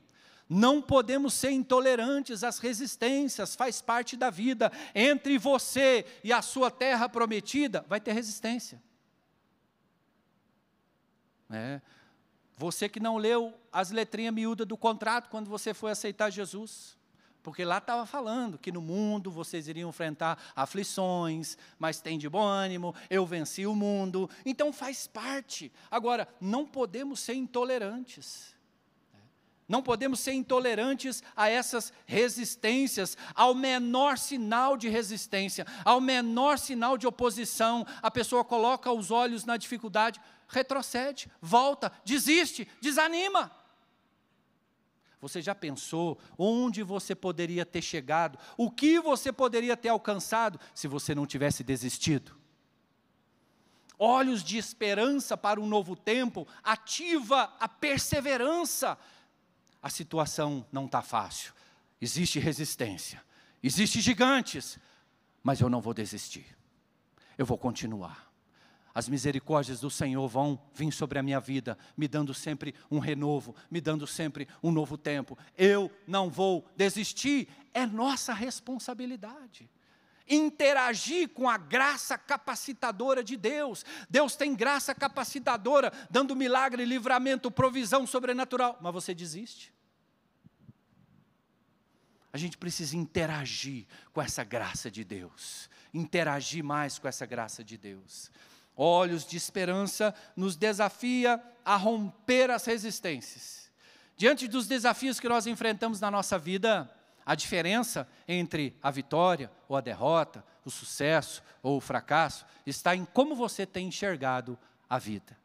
Não podemos ser intolerantes às resistências, faz parte da vida. Entre você e a sua terra prometida, vai ter resistência. Você que não leu as letrinhas miúdas do contrato quando você foi aceitar Jesus. Porque lá estava falando que no mundo vocês iriam enfrentar aflições, mas tem de bom ânimo, eu venci o mundo. Então faz parte. Agora, não podemos ser intolerantes. Não podemos ser intolerantes a essas resistências, ao menor sinal de resistência, ao menor sinal de oposição. A pessoa coloca os olhos na dificuldade, retrocede, volta, desiste, desanima. Você já pensou onde você poderia ter chegado? O que você poderia ter alcançado se você não tivesse desistido? Olhos de esperança para um novo tempo, ativa a perseverança. A situação não está fácil, existe resistência, existem gigantes, mas eu não vou desistir, eu vou continuar. as misericórdias do Senhor vão vir sobre a minha vida, me dando sempre um renovo, me dando sempre um novo tempo. Eu não vou desistir, é nossa responsabilidade. Interagir com a graça capacitadora de Deus. Deus tem graça capacitadora, dando milagre, livramento, provisão sobrenatural. Mas você desiste? A gente precisa interagir com essa graça de Deus. Interagir mais com essa graça de Deus. Olhos de esperança nos desafia a romper as resistências. Diante dos desafios que nós enfrentamos na nossa vida, a diferença entre a vitória ou a derrota, o sucesso ou o fracasso, está em como você tem enxergado a vida.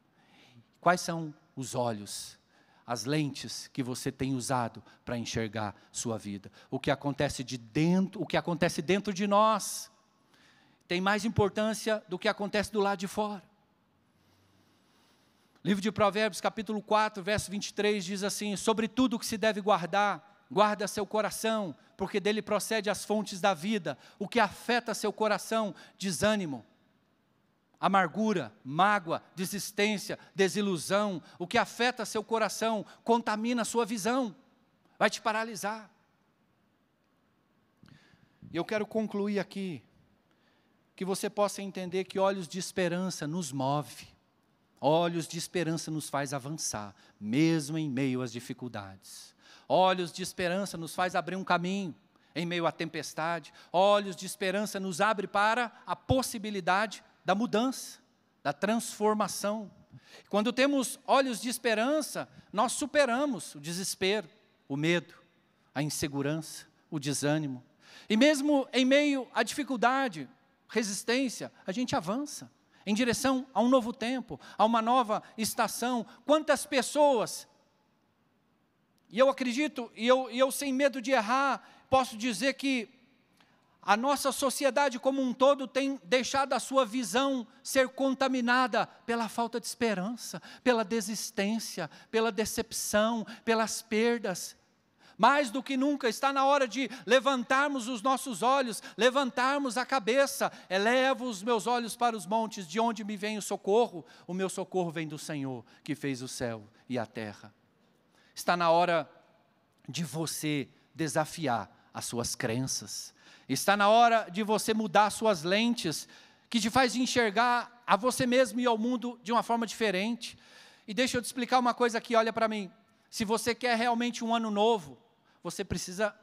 Quais são os olhos, as lentes que você tem usado para enxergar sua vida? O que acontece dentro de nós tem mais importância do que acontece do lado de fora. Livro de Provérbios, capítulo 4, verso 23, diz assim: sobre tudo o que se deve guardar, guarda seu coração, porque dele procede as fontes da vida. O que afeta seu coração, desânimo, amargura, mágoa, desistência, desilusão. O que afeta seu coração, contamina sua visão, vai te paralisar. E eu quero concluir aqui, que você possa entender que olhos de esperança nos move. Olhos de esperança nos faz avançar, mesmo em meio às dificuldades. Olhos de esperança nos faz abrir um caminho em meio à tempestade. Olhos de esperança nos abre para a possibilidade da mudança, da transformação. Quando temos olhos de esperança, nós superamos o desespero, o medo, a insegurança, o desânimo. E mesmo em meio à dificuldade, resistência, a gente avança em direção a um novo tempo, a uma nova estação. Quantas pessoas, e eu acredito, e eu sem medo de errar, posso dizer que a nossa sociedade como um todo tem deixado a sua visão ser contaminada pela falta de esperança, pela desistência, pela decepção, pelas perdas. Mais do que nunca, está na hora de levantarmos os nossos olhos, levantarmos a cabeça. Elevo os meus olhos para os montes, de onde me vem o socorro? O meu socorro vem do Senhor, que fez o céu e a terra. Está na hora de você desafiar as suas crenças. Está na hora de você mudar suas lentes, que te faz enxergar a você mesmo e ao mundo de uma forma diferente. E deixa eu te explicar uma coisa aqui, olha para mim. Se você quer realmente um ano novo, você precisa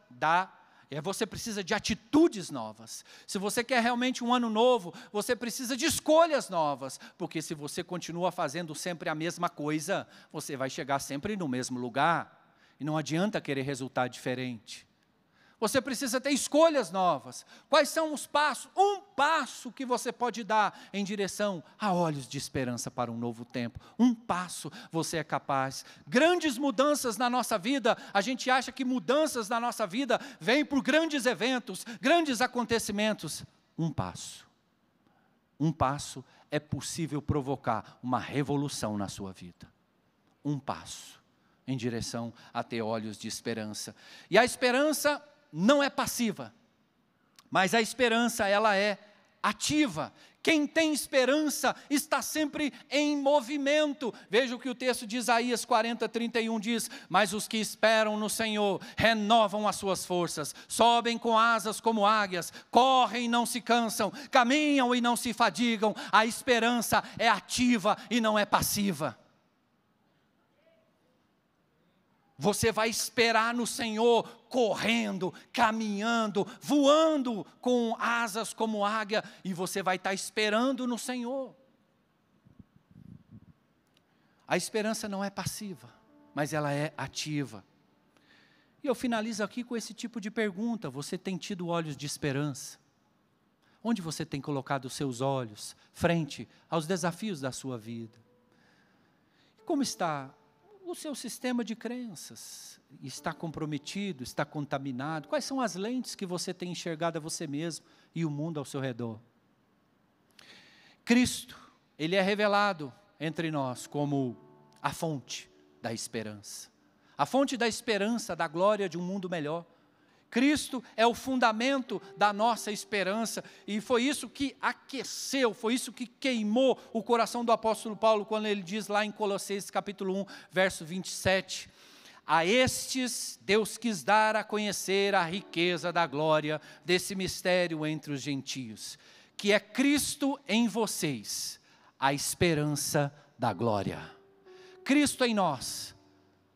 de atitudes novas. Se você quer realmente um ano novo, você precisa de escolhas novas. Porque se você continua fazendo sempre a mesma coisa, você vai chegar sempre no mesmo lugar. E não adianta querer resultado diferente. Você precisa ter escolhas novas. Quais são os passos? Um passo que você pode dar em direção a olhos de esperança para um novo tempo. Um passo você é capaz. Grandes mudanças na nossa vida, a gente acha que mudanças na nossa vida vêm por grandes eventos, grandes acontecimentos. Um passo. Um passo é possível provocar uma revolução na sua vida. Um passo em direção a ter olhos de esperança. E a esperança não é passiva, mas a esperança, ela é ativa. Quem tem esperança está sempre em movimento. Veja o que o texto de Isaías 40:31 diz: mas os que esperam no Senhor renovam as suas forças, sobem com asas como águias, correm e não se cansam, caminham e não se fadigam. A esperança é ativa e não é passiva. Você vai esperar no Senhor, correndo, caminhando, voando com asas como águia, e você vai estar esperando no Senhor. A esperança não é passiva, mas ela é ativa. E eu finalizo aqui com esse tipo de pergunta: você tem tido olhos de esperança? Onde você tem colocado os seus olhos frente aos desafios da sua vida? Como está o seu sistema de crenças? Está comprometido? Está contaminado? Quais são as lentes que você tem enxergado a você mesmo e o mundo ao seu redor? Cristo, Ele é revelado entre nós como a fonte da esperança. A fonte da esperança, da glória de um mundo melhor. Cristo é o fundamento da nossa esperança, e foi isso que aqueceu, foi isso que queimou o coração do apóstolo Paulo, quando ele diz lá em Colossenses capítulo 1, verso 27, a estes Deus quis dar a conhecer a riqueza da glória desse mistério entre os gentios, que é Cristo em vocês, a esperança da glória. Cristo em nós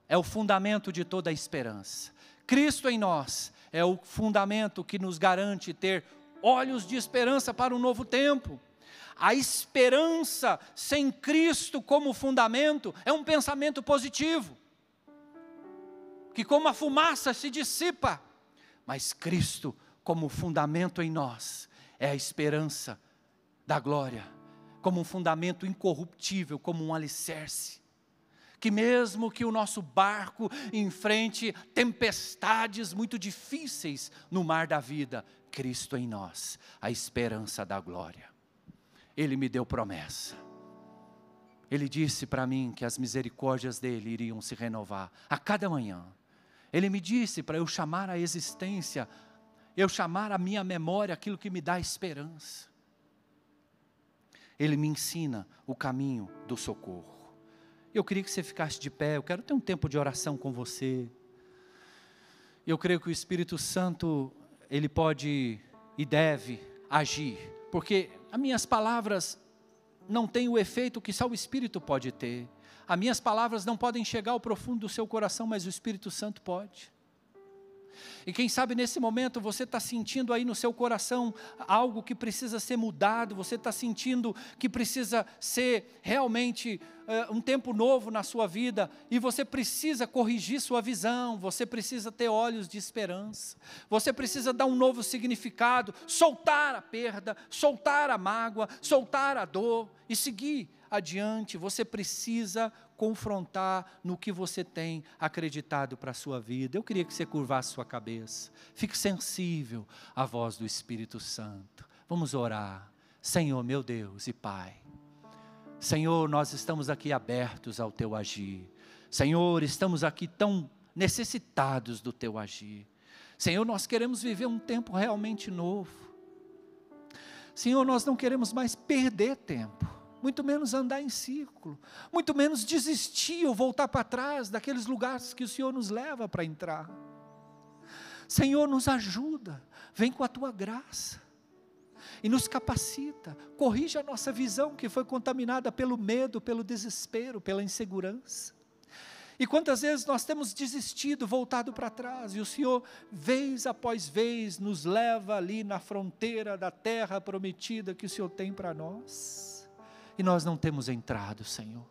é o fundamento de toda a esperança. Cristo em nós é o fundamento que nos garante ter olhos de esperança para um novo tempo. A esperança sem Cristo como fundamento é um pensamento positivo, que como a fumaça se dissipa, mas Cristo como fundamento em nós é a esperança da glória, como um fundamento incorruptível, como um alicerce, que mesmo que o nosso barco enfrente tempestades muito difíceis no mar da vida, Cristo em nós, a esperança da glória. Ele me deu promessa. Ele disse para mim que as misericórdias dele iriam se renovar a cada manhã. Ele me disse para eu chamar à existência, eu chamar à minha memória aquilo que me dá esperança. Ele me ensina o caminho do socorro. Eu queria que você ficasse de pé, eu quero ter um tempo de oração com você. Eu creio que o Espírito Santo, ele pode e deve agir, porque as minhas palavras não têm o efeito que só o Espírito pode ter. As minhas palavras não podem chegar ao profundo do seu coração, mas o Espírito Santo pode. E quem sabe nesse momento você está sentindo aí no seu coração algo que precisa ser mudado, você está sentindo que precisa ser realmente um tempo novo na sua vida, e você precisa corrigir sua visão, você precisa ter olhos de esperança, você precisa dar um novo significado, soltar a perda, soltar a mágoa, soltar a dor e seguir adiante. Você precisa confrontar no que você tem acreditado para a sua vida. Eu queria que você curvasse sua cabeça, fique sensível à voz do Espírito Santo. Vamos orar. Senhor, meu Deus e Pai, Senhor, nós estamos aqui abertos ao Teu agir. Senhor, estamos aqui tão necessitados do Teu agir. Senhor, nós queremos viver um tempo realmente novo. Senhor, nós não queremos mais perder tempo, muito menos andar em círculo, muito menos desistir ou voltar para trás daqueles lugares que o Senhor nos leva para entrar. Senhor, nos ajuda, vem com a Tua graça e nos capacita, corrige a nossa visão que foi contaminada pelo medo, pelo desespero, pela insegurança. E quantas vezes nós temos desistido, voltado para trás, e o Senhor, vez após vez, nos leva ali na fronteira da terra prometida que o Senhor tem para nós. E nós não temos entrado, Senhor,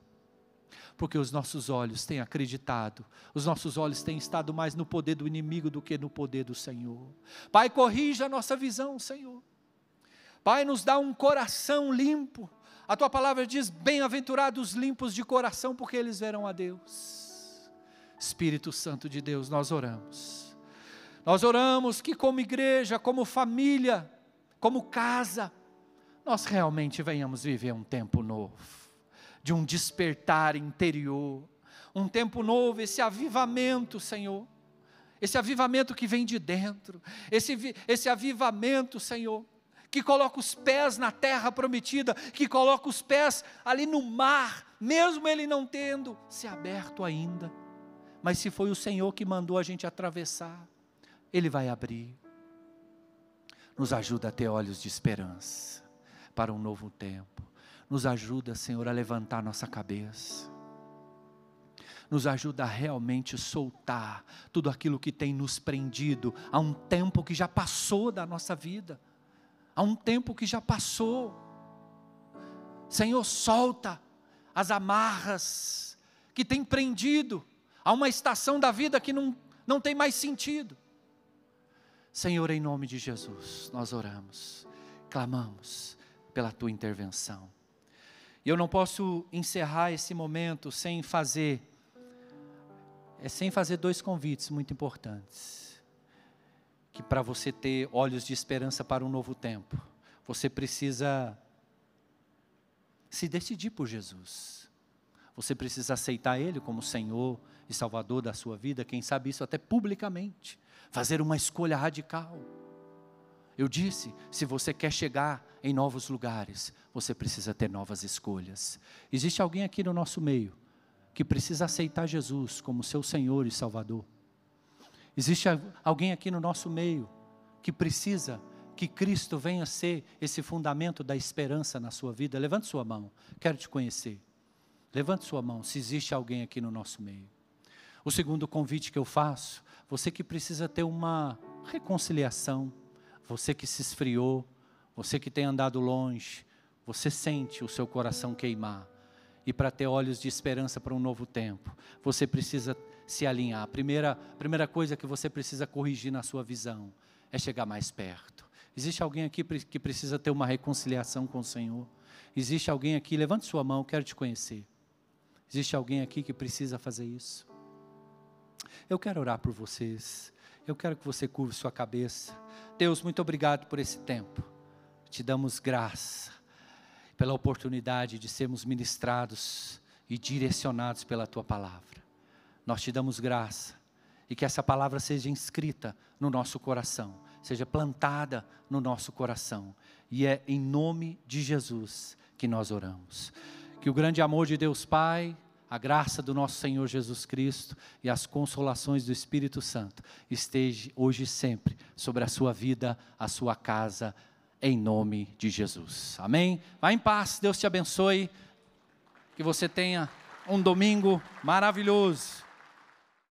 porque os nossos olhos têm acreditado, os nossos olhos têm estado mais no poder do inimigo do que no poder do Senhor. Pai, corrija a nossa visão, Senhor. Pai, nos dá um coração limpo. A Tua palavra diz, bem-aventurados limpos de coração, porque eles verão a Deus. Espírito Santo de Deus, nós oramos. Nós oramos que como igreja, como família, como casa, nós realmente venhamos viver um tempo novo, de um despertar interior, um tempo novo, esse avivamento, Senhor, esse avivamento que vem de dentro, esse avivamento, Senhor, que coloca os pés na terra prometida, que coloca os pés ali no mar, mesmo ele não tendo se aberto ainda, mas se foi o Senhor que mandou a gente atravessar, Ele vai abrir. Nos ajuda a ter olhos de esperança para um novo tempo. Nos ajuda, Senhor, a levantar nossa cabeça. Nos ajuda a realmente soltar tudo aquilo que tem nos prendido a um tempo que já passou da nossa vida. Há um tempo que já passou. Senhor, solta as amarras que tem prendido a uma estação da vida que não tem mais sentido. Senhor, em nome de Jesus, nós oramos, clamamos pela Tua intervenção. E eu não posso encerrar esse momento sem fazer dois convites muito importantes. Que para você ter olhos de esperança para um novo tempo, você precisa se decidir por Jesus. Você precisa aceitar Ele como Senhor e Salvador da sua vida, quem sabe isso até publicamente. fazer uma escolha radical. Eu disse, se você quer chegar em novos lugares, você precisa ter novas escolhas. Existe alguém aqui no nosso meio que precisa aceitar Jesus como seu Senhor e Salvador. Existe alguém aqui no nosso meio que precisa que Cristo venha ser esse fundamento da esperança na sua vida. Levante sua mão, quero te conhecer. Levante sua mão, se existe alguém aqui no nosso meio. O segundo convite que eu faço, você que precisa ter uma reconciliação, você que se esfriou, você que tem andado longe, você sente o seu coração queimar. E para ter olhos de esperança para um novo tempo, você precisa se alinhar. A primeira coisa que você precisa corrigir na sua visão é chegar mais perto. Existe alguém aqui que precisa ter uma reconciliação com o Senhor? Existe alguém aqui, levante sua mão, quero te conhecer. Existe alguém aqui que precisa fazer isso? Eu quero orar por vocês. Eu quero que você curve sua cabeça. Deus, muito obrigado por esse tempo. Te damos graça pela oportunidade de sermos ministrados e direcionados pela Tua palavra. Nós te damos graça e que essa palavra seja inscrita no nosso coração, seja plantada no nosso coração. E é em nome de Jesus que nós oramos. Que o grande amor de Deus Pai, a graça do nosso Senhor Jesus Cristo e as consolações do Espírito Santo esteja hoje e sempre sobre a sua vida, a sua casa, em nome de Jesus. Amém? Vá em paz, Deus te abençoe, que você tenha um domingo maravilhoso.